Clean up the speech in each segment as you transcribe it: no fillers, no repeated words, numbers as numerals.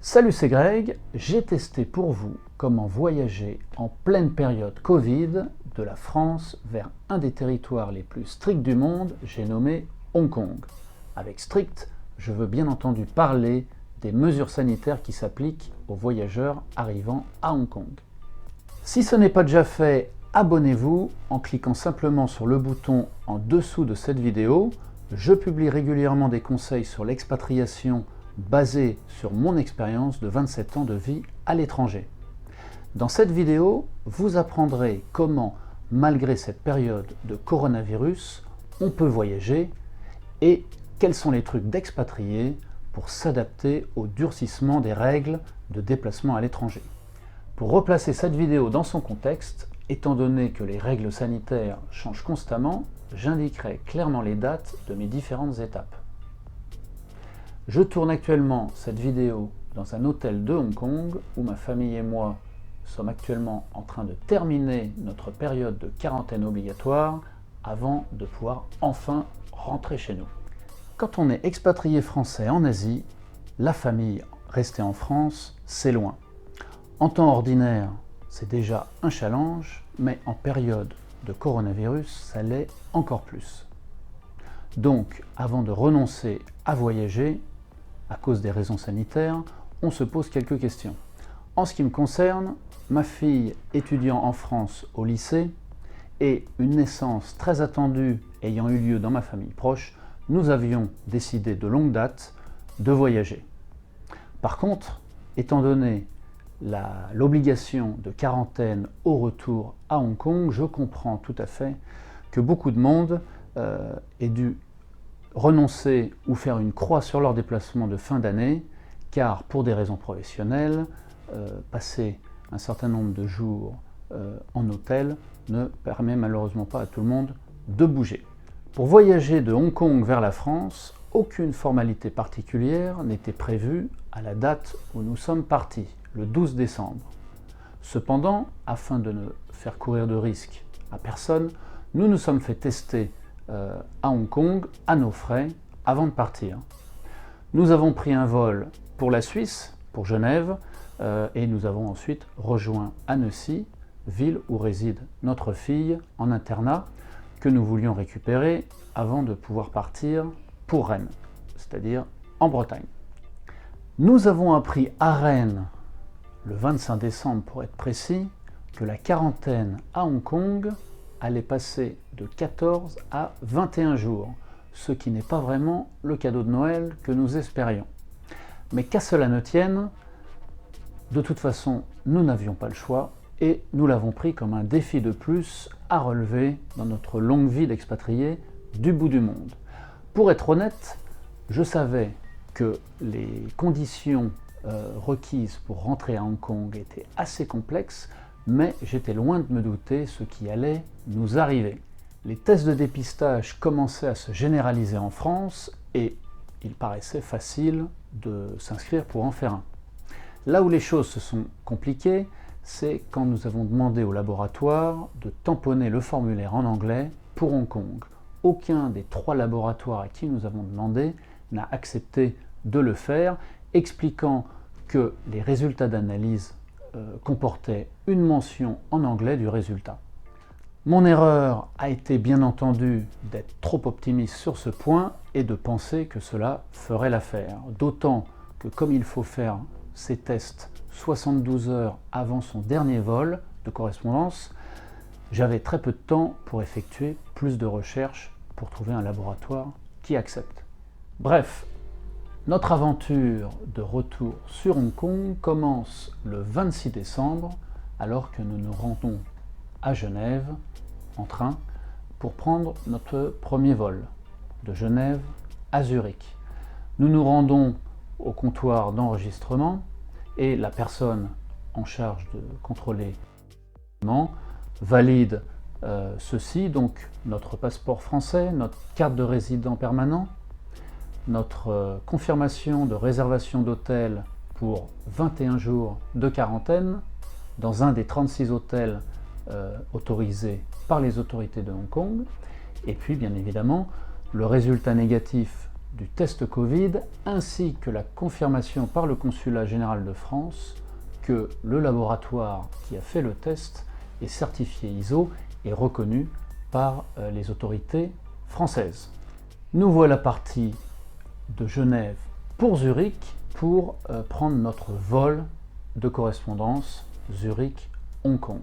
Salut, c'est Greg. J'ai testé pour vous comment voyager en pleine période Covid de la France vers un des territoires les plus stricts du monde, j'ai nommé Hong Kong. Avec strict, je veux bien entendu parler des mesures sanitaires qui s'appliquent aux voyageurs arrivant à Hong Kong. Si ce n'est pas déjà fait, abonnez-vous en cliquant simplement sur le bouton en dessous de cette vidéo. Je publie régulièrement des conseils sur l'expatriation basés sur mon expérience de 27 ans de vie à l'étranger. Dans cette vidéo, vous apprendrez comment, malgré cette période de coronavirus, on peut voyager et quels sont les trucs d'expatriés pour s'adapter au durcissement des règles de déplacement à l'étranger. Pour replacer cette vidéo dans son contexte, étant donné que les règles sanitaires changent constamment, j'indiquerai clairement les dates de mes différentes étapes. Je tourne actuellement cette vidéo dans un hôtel de Hong Kong où ma famille et moi sommes actuellement en train de terminer notre période de quarantaine obligatoire avant de pouvoir enfin rentrer chez nous. Quand on est expatrié français en Asie, la famille restée en France, c'est loin. En temps ordinaire, c'est déjà un challenge, mais en période de coronavirus, ça l'est encore plus. Donc, avant de renoncer à voyager, à cause des raisons sanitaires, on se pose quelques questions. En ce qui me concerne, ma fille étudiant en France au lycée et une naissance très attendue ayant eu lieu dans ma famille proche, nous avions décidé de longue date de voyager. Par contre, étant donné l'obligation de quarantaine au retour à Hong Kong, je comprends tout à fait que beaucoup de monde ait dû renoncer ou faire une croix sur leur déplacement de fin d'année, car pour des raisons professionnelles, passer un certain nombre de jours en hôtel ne permet malheureusement pas à tout le monde de bouger. Pour voyager de Hong Kong vers la France, aucune formalité particulière n'était prévue à la date où nous sommes partis, le 12 décembre. Cependant, afin de ne faire courir de risques à personne, nous nous sommes fait tester à Hong Kong à nos frais avant de partir. Nous avons pris un vol pour la Suisse, pour Genève, et nous avons ensuite rejoint Annecy, ville où réside notre fille en internat, que nous voulions récupérer avant de pouvoir partir pour Rennes, c'est-à-dire en Bretagne. Nous avons appris à Rennes, le 25 décembre pour être précis, que la quarantaine à Hong Kong allait passer de 14 à 21 jours, ce qui n'est pas vraiment le cadeau de Noël que nous espérions. Mais qu'à cela ne tienne, de toute façon, nous n'avions pas le choix et nous l'avons pris comme un défi de plus à relever dans notre longue vie d'expatrié du bout du monde. Pour être honnête, je savais que les conditions requises pour rentrer à Hong Kong étaient assez complexes, mais j'étais loin de me douter ce qui allait nous arriver. Les tests de dépistage commençaient à se généraliser en France et il paraissait facile de s'inscrire pour en faire un. Là où les choses se sont compliquées, c'est quand nous avons demandé au laboratoire de tamponner le formulaire en anglais pour Hong Kong. Aucun des 3 laboratoires à qui nous avons demandé n'a accepté de le faire, expliquant que les résultats d'analyse comportait une mention en anglais du résultat. Mon erreur a été bien entendu d'être trop optimiste sur ce point et de penser que cela ferait l'affaire. D'autant que comme il faut faire ces tests 72 heures avant son dernier vol de correspondance, j'avais très peu de temps pour effectuer plus de recherches pour trouver un laboratoire qui accepte. Bref, notre aventure de retour sur Hong Kong commence le 26 décembre alors que nous nous rendons à Genève en train pour prendre notre premier vol de Genève à Zurich. Nous nous rendons au comptoir d'enregistrement et la personne en charge de contrôler valide ceci, donc notre passeport français, notre carte de résident permanent, notre confirmation de réservation d'hôtel pour 21 jours de quarantaine dans un des 36 hôtels autorisés par les autorités de Hong Kong, et puis bien évidemment le résultat négatif du test Covid ainsi que la confirmation par le Consulat général de France que le laboratoire qui a fait le test est certifié ISO et reconnu par les autorités françaises. Nous voilà partis de Genève pour Zurich pour prendre notre vol de correspondance Zurich-Hong Kong.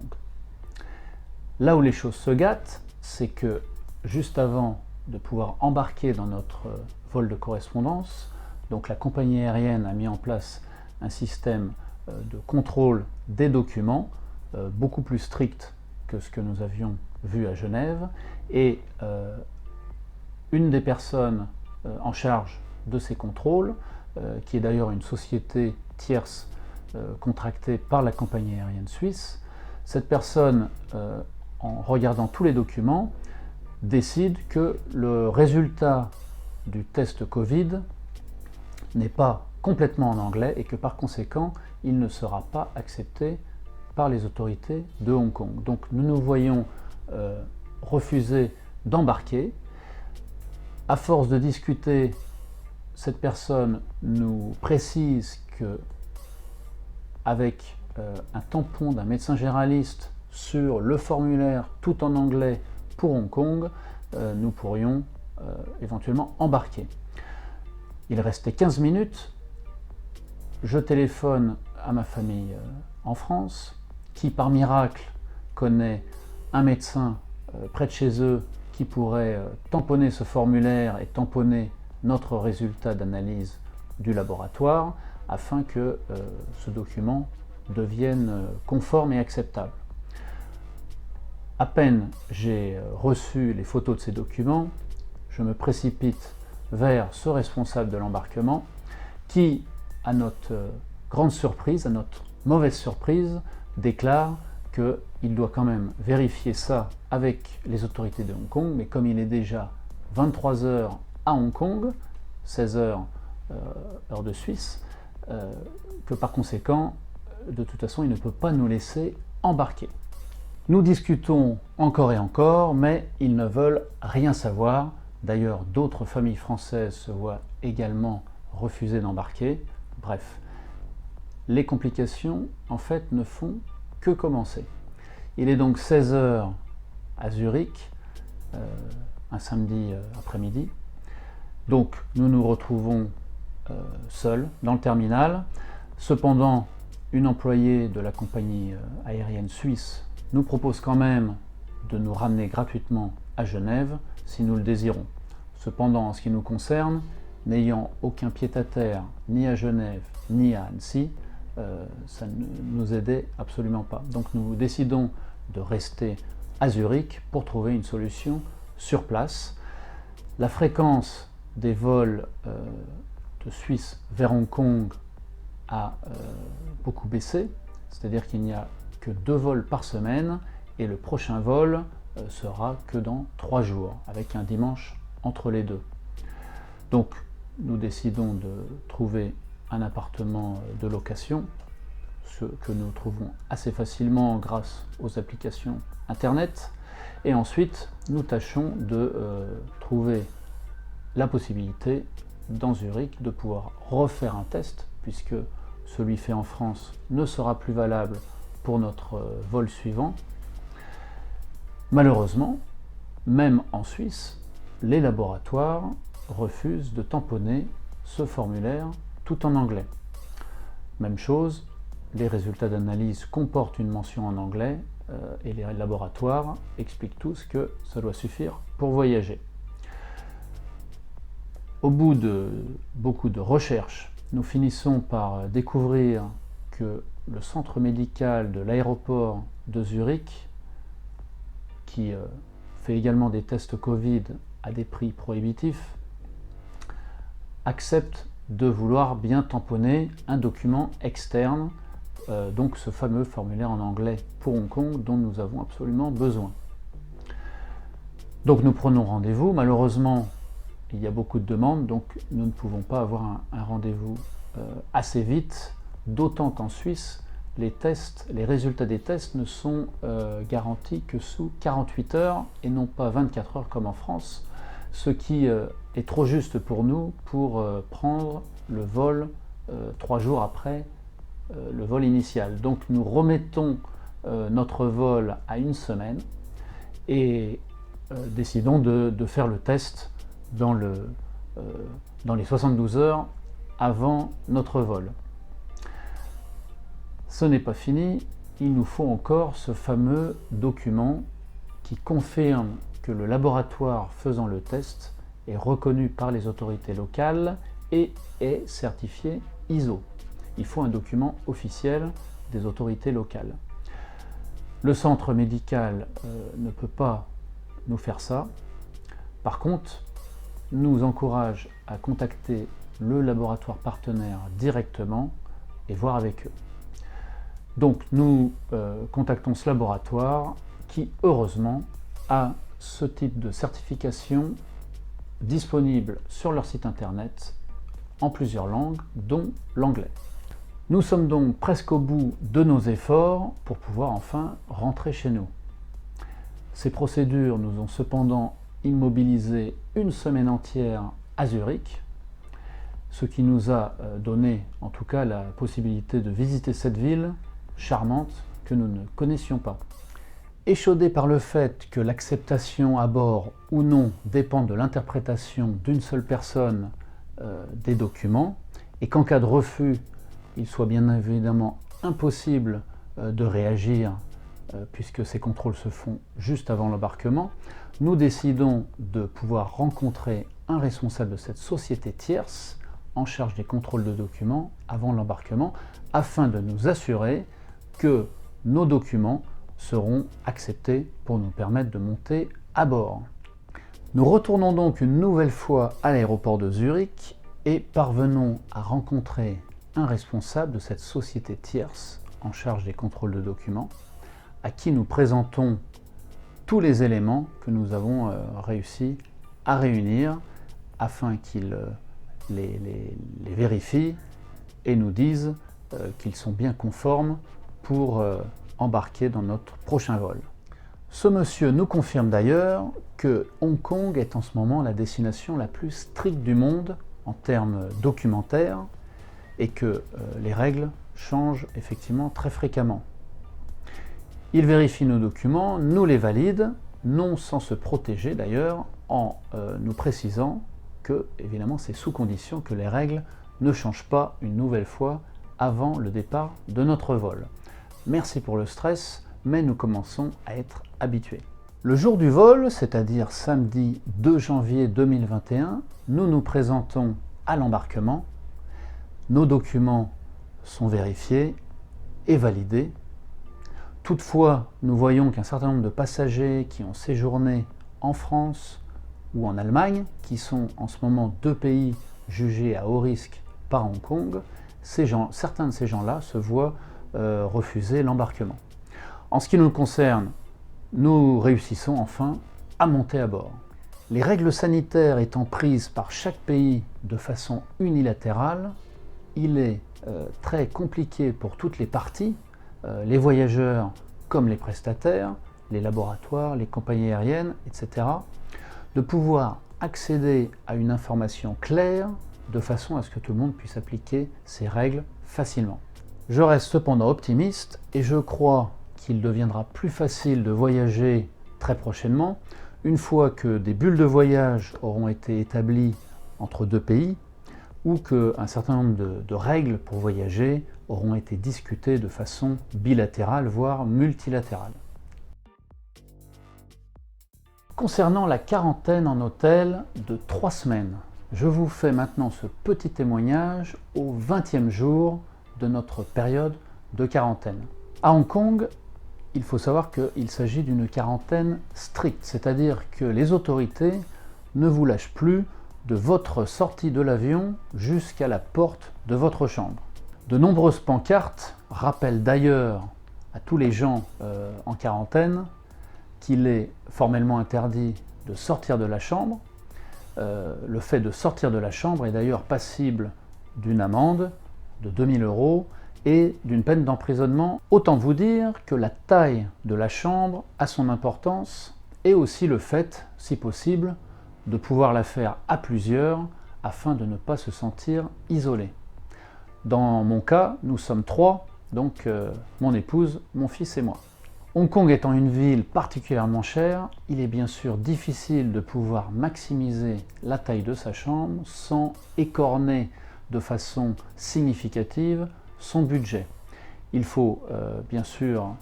Là où les choses se gâtent, c'est que juste avant de pouvoir embarquer dans notre vol de correspondance, donc la compagnie aérienne a mis en place un système de contrôle des documents beaucoup plus strict que ce que nous avions vu à Genève, et une des personnes en charge de ces contrôles, qui est d'ailleurs une société tierce contractée par la compagnie aérienne suisse, cette personne, en regardant tous les documents, décide que le résultat du test Covid n'est pas complètement en anglais et que par conséquent, il ne sera pas accepté par les autorités de Hong Kong. Donc nous nous voyons refuser d'embarquer. À force de discuter, cette personne nous précise que avec un tampon d'un médecin généraliste sur le formulaire tout en anglais pour Hong Kong, nous pourrions éventuellement embarquer. Il restait 15 minutes, je téléphone à ma famille en France, qui par miracle connaît un médecin près de chez eux qui pourrait tamponner ce formulaire et tamponner notre résultat d'analyse du laboratoire afin que ce document devienne conforme et acceptable. À peine j'ai reçu les photos de ces documents, je me précipite vers ce responsable de l'embarquement qui, à notre grande surprise, à notre mauvaise surprise, déclare qu'il doit quand même vérifier ça avec les autorités de Hong Kong, mais comme il est déjà 23 h à Hong Kong, 16 h heure de Suisse, que par conséquent, de toute façon, il ne peut pas nous laisser embarquer. Nous discutons encore et encore, mais ils ne veulent rien savoir. D'ailleurs, d'autres familles françaises se voient également refuser d'embarquer. Bref, les complications, en fait, ne font que commencer. Il est donc 16 h à Zurich, un samedi après-midi. Donc, nous nous retrouvons seuls dans le terminal. Cependant, une employée de la compagnie aérienne suisse nous propose quand même de nous ramener gratuitement à Genève si nous le désirons. Cependant, en ce qui nous concerne, n'ayant aucun pied-à-terre ni à Genève ni à Annecy, ça ne nous aidait absolument pas. Donc nous décidons de rester à Zurich pour trouver une solution sur place. La fréquence des vols de Suisse vers Hong Kong a beaucoup baissé, c'est-à-dire qu'il n'y a que 2 vols par semaine et le prochain vol sera que dans 3 jours, avec un dimanche entre les deux. Donc nous décidons de trouver un appartement de location, ce que nous trouvons assez facilement grâce aux applications internet, et ensuite nous tâchons de trouver la possibilité dans Zurich de pouvoir refaire un test, puisque celui fait en France ne sera plus valable pour notre vol suivant. Malheureusement, même en Suisse, les laboratoires refusent de tamponner ce formulaire tout en anglais. Même chose, les résultats d'analyse comportent une mention en anglais et les laboratoires expliquent tous que ça doit suffire pour voyager. Au bout de beaucoup de recherches, nous finissons par découvrir que le centre médical de l'aéroport de Zurich, qui fait également des tests Covid à des prix prohibitifs, accepte de vouloir bien tamponner un document externe, donc ce fameux formulaire en anglais pour Hong Kong dont nous avons absolument besoin. Donc nous prenons rendez-vous. Malheureusement, il y a beaucoup de demandes, donc nous ne pouvons pas avoir un rendez-vous assez vite, d'autant qu'en Suisse, les résultats des tests ne sont garantis que sous 48 heures et non pas 24 heures comme en France, ce qui est trop juste pour nous pour prendre le vol 3 jours après le vol initial. Donc nous remettons notre vol à 1 semaine et décidons de faire le test dans les 72 heures avant notre vol. Ce n'est pas fini, il nous faut encore ce fameux document qui confirme que le laboratoire faisant le test est reconnu par les autorités locales et est certifié ISO. Il faut un document officiel des autorités locales. Le centre médical ne peut pas nous faire ça. Par contre, nous encourage à contacter le laboratoire partenaire directement et voir avec eux. Donc nous contactons ce laboratoire qui, heureusement, a ce type de certification disponible sur leur site internet en plusieurs langues, dont l'anglais. Nous sommes donc presque au bout de nos efforts pour pouvoir enfin rentrer chez nous. Ces procédures nous ont cependant immobilisés 1 semaine entière à Zurich, ce qui nous a donné en tout cas la possibilité de visiter cette ville charmante que nous ne connaissions pas. Échaudé par le fait que l'acceptation à bord ou non dépend de l'interprétation d'une seule personne des documents, et qu'en cas de refus, il soit bien évidemment impossible de réagir puisque ces contrôles se font juste avant l'embarquement, nous décidons de pouvoir rencontrer un responsable de cette société tierce en charge des contrôles de documents avant l'embarquement, afin de nous assurer que nos documents seront acceptés pour nous permettre de monter à bord. Nous retournons donc une nouvelle fois à l'aéroport de Zurich et parvenons à rencontrer un responsable de cette société tierce en charge des contrôles de documents, à qui nous présentons tous les éléments que nous avons réussi à réunir afin qu'il les vérifie et nous dise qu'ils sont bien conformes pour embarquer dans notre prochain vol. Ce monsieur nous confirme d'ailleurs que Hong Kong est en ce moment la destination la plus stricte du monde en termes documentaires et que les règles changent effectivement très fréquemment. Il vérifie nos documents, nous les valide, non sans se protéger d'ailleurs, en nous précisant que, évidemment, c'est sous condition que les règles ne changent pas une nouvelle fois avant le départ de notre vol. Merci pour le stress, mais nous commençons à être habitués. Le jour du vol, c'est-à-dire samedi 2 janvier 2021, nous nous présentons à l'embarquement. Nos documents sont vérifiés et validés. Toutefois, nous voyons qu'un certain nombre de passagers qui ont séjourné en France ou en Allemagne, qui sont en ce moment 2 pays jugés à haut risque par Hong Kong, certains de ces gens-là se voient refuser l'embarquement. En ce qui nous concerne, nous réussissons enfin à monter à bord. Les règles sanitaires étant prises par chaque pays de façon unilatérale, il est très compliqué pour toutes les parties, les voyageurs comme les prestataires, les laboratoires, les compagnies aériennes, etc., de pouvoir accéder à une information claire de façon à ce que tout le monde puisse appliquer ces règles facilement. Je reste cependant optimiste et je crois qu'il deviendra plus facile de voyager très prochainement, une fois que des bulles de voyage auront été établies entre 2 pays, ou qu'un certain nombre de règles pour voyager auront été discutées de façon bilatérale, voire multilatérale. Concernant la quarantaine en hôtel de 3 semaines, je vous fais maintenant ce petit témoignage au 20e jour de notre période de quarantaine. À Hong Kong, il faut savoir qu'il s'agit d'une quarantaine stricte, c'est-à-dire que les autorités ne vous lâchent plus de votre sortie de l'avion jusqu'à la porte de votre chambre. De nombreuses pancartes rappellent d'ailleurs à tous les gens en quarantaine qu'il est formellement interdit de sortir de la chambre. Le fait de sortir de la chambre est d'ailleurs passible d'une amende de 2000 € et d'une peine d'emprisonnement. Autant vous dire que la taille de la chambre a son importance et aussi le fait, si possible, de pouvoir la faire à plusieurs afin de ne pas se sentir isolé. Dans mon cas, nous sommes 3, donc mon épouse, mon fils et moi. Hong Kong étant une ville particulièrement chère, il est bien sûr difficile de pouvoir maximiser la taille de sa chambre sans écorner de façon significative son budget. Il faut bien sûr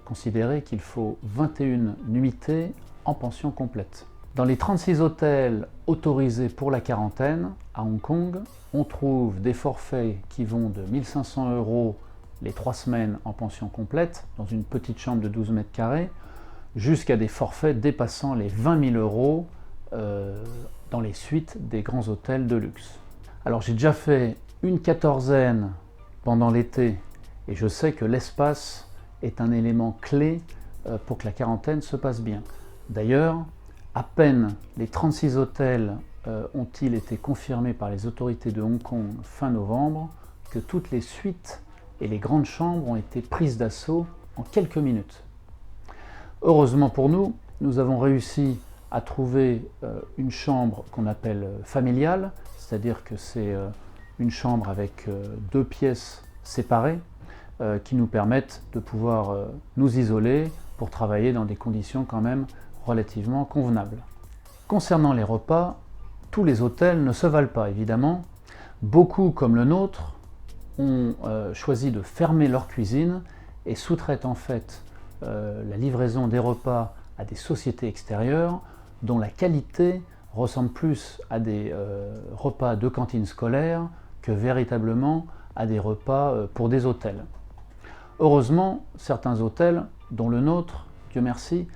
considérer qu'il faut 21 nuitées en pension complète. Dans les 36 hôtels autorisés pour la quarantaine à Hong Kong, on trouve des forfaits qui vont de 1 500 € les 3 semaines en pension complète, dans une petite chambre de 12 mètres carrés, jusqu'à des forfaits dépassant les 20 000 € dans les suites des grands hôtels de luxe. Alors j'ai déjà fait une quatorzaine pendant l'été, et je sais que l'espace est un élément clé pour que la quarantaine se passe bien. D'ailleurs, à peine les 36 hôtels ont-ils été confirmés par les autorités de Hong Kong fin novembre, que toutes les suites et les grandes chambres ont été prises d'assaut en quelques minutes. Heureusement pour nous, nous avons réussi à trouver une chambre qu'on appelle familiale, c'est-à-dire que c'est une chambre avec 2 pièces séparées qui nous permettent de pouvoir nous isoler pour travailler dans des conditions quand même relativement convenables. Concernant les repas, tous les hôtels ne se valent pas évidemment. Beaucoup, comme le nôtre, ont choisi de fermer leur cuisine et sous-traitent en fait la livraison des repas à des sociétés extérieures dont la qualité ressemble plus à des repas de cantine scolaire que véritablement à des repas pour des hôtels. Heureusement, certains hôtels, dont le nôtre, Dieu merci,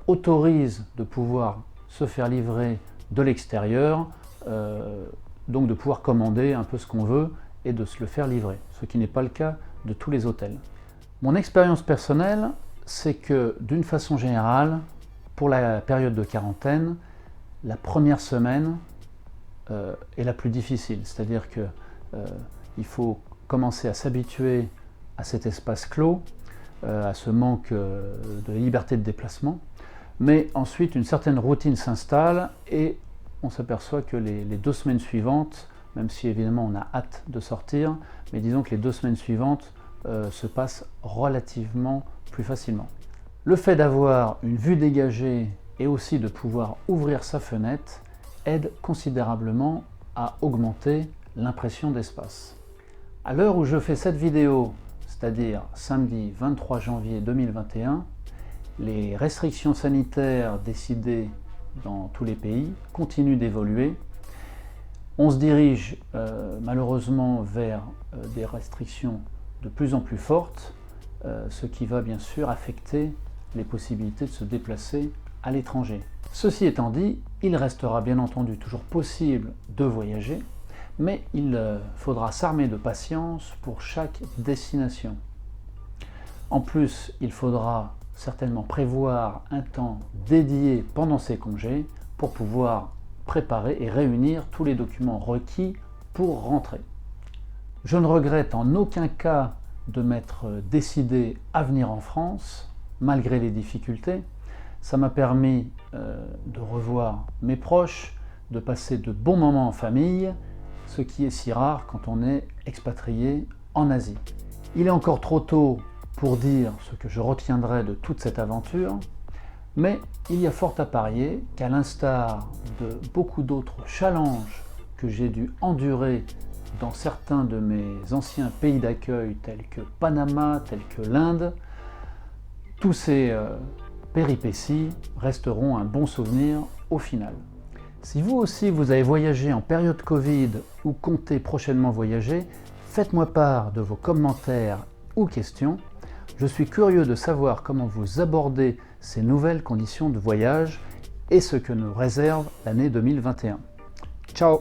autorisent de pouvoir se faire livrer de l'extérieur, donc de pouvoir commander un peu ce qu'on veut et de se le faire livrer, ce qui n'est pas le cas de tous les hôtels. Mon expérience personnelle, c'est que d'une façon générale, pour la période de quarantaine, la première semaine est la plus difficile, c'est-à-dire que il faut commencer à s'habituer à cet espace clos, à ce manque de liberté de déplacement, mais ensuite une certaine routine s'installe et on s'aperçoit que les 2 semaines suivantes, même si évidemment on a hâte de sortir, mais disons que les 2 semaines suivantes se passent relativement plus facilement. Le fait d'avoir une vue dégagée et aussi de pouvoir ouvrir sa fenêtre aide considérablement à augmenter l'impression d'espace. À l'heure où je fais cette vidéo, c'est-à-dire samedi 23 janvier 2021, les restrictions sanitaires décidées dans tous les pays continuent d'évoluer. On se dirige malheureusement vers des restrictions de plus en plus fortes, ce qui va bien sûr affecter les possibilités de se déplacer à l'étranger. Ceci étant dit, il restera bien entendu toujours possible de voyager, mais il faudra s'armer de patience pour chaque destination. En plus, il faudra certainement prévoir un temps dédié pendant ces congés pour pouvoir préparer et réunir tous les documents requis pour rentrer. Je ne regrette en aucun cas de m'être décidé à venir en France, malgré les difficultés. Ça m'a permis de revoir mes proches, de passer de bons moments en famille, ce qui est si rare quand on est expatrié en Asie. Il est encore trop tôt pour dire ce que je retiendrai de toute cette aventure, mais il y a fort à parier qu'à l'instar de beaucoup d'autres challenges que j'ai dû endurer dans certains de mes anciens pays d'accueil tels que Panama, tels que l'Inde, tous ces péripéties resteront un bon souvenir au final. Si vous aussi vous avez voyagé en période Covid ou comptez prochainement voyager, faites-moi part de vos commentaires ou questions. Je suis curieux de savoir comment vous abordez ces nouvelles conditions de voyage et ce que nous réserve l'année 2021. Ciao!